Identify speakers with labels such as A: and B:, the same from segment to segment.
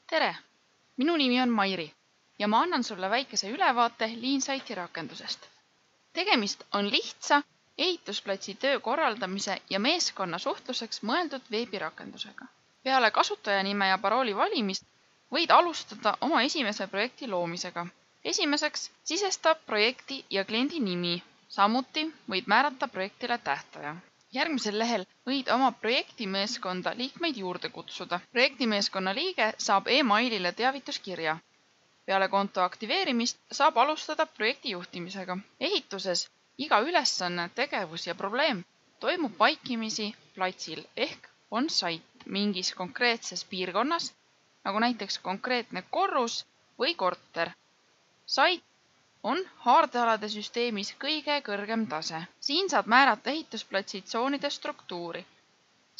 A: Tere! Minu nimi on Mairi ja ma annan sulle väikese ülevaate LeanSite'i rakendusest. Tegemist on lihtsa ehitusplatsi töö korraldamise ja meeskonna suhtluseks mõeldud veebirakendusega. Peale kasutajanime ja parooli valimist võid alustada oma esimese projekti loomisega. Esimeseks sisestab projekti ja kliendi nimi, samuti võid määrata projektile tähtaja. Järgmisel lehel võid oma projektimeeskonda liikmeid juurde kutsuda. Projektimeeskonna liige saab e-mailile teavituskirja. Peale konto aktiveerimist saab alustada projekti juhtimisega. Ehituses iga ülesanne, tegevus ja probleem toimub vaikimisi platsil ehk on-site mingis konkreetses piirkonnas, nagu näiteks konkreetne korrus või korter. Site on haardealade süsteemis kõige kõrgem tase. Siin saad määrata ehitusplatsi tsoonide struktuuri.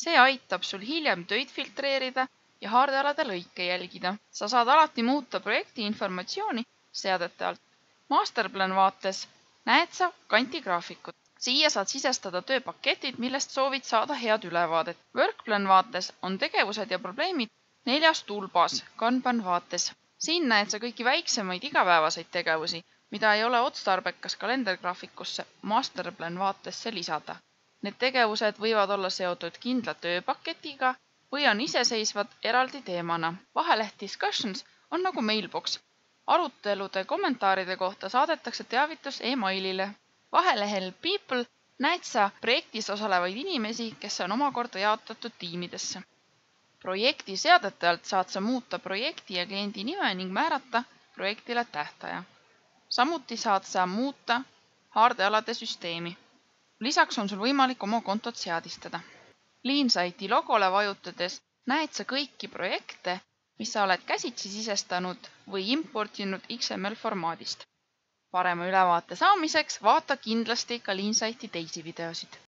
A: See aitab sul hiljem töid filtreerida ja haardealade lõike jälgida. Sa saad alati muuta projekti informatsiooni seadete alt. Masterplan vaates näed sa kantigraafikut. Siia saad sisestada tööpaketid, millest soovid saada head ülevaadet. Workplan vaates on tegevused ja probleemid 4 tulbas Kanban vaates. Siin näed sa kõiki väiksemaid igapäevaseid tegevusi, mida ei ole otstarbekas kalendergraafikusse masterplan vaatesse lisada. Need tegevused võivad olla seotud kindla tööpaketiga või on iseseisvad eraldi teemana. Vaheleht Discussions on nagu mailbox. Arutelude kommentaaride kohta saadetakse teavitus e-mailile. Vahelehel People näed sa projektis osalevaid inimesi, kes on omakorda jaotatud tiimidesse. Projekti seadete alt saad sa muuta projekti ja kliendi nime ning määrata projektile tähtaja. Samuti saad sa muuta haardealade süsteemi. Lisaks on sul võimalik oma kontot seadistada. LeanSite'i logole vajutades näed sa kõiki projekte, mis sa oled käsitsi sisestanud või importinud XML formaadist. Parema ülevaate saamiseks vaata kindlasti ka LeanSite'i teisi videosid.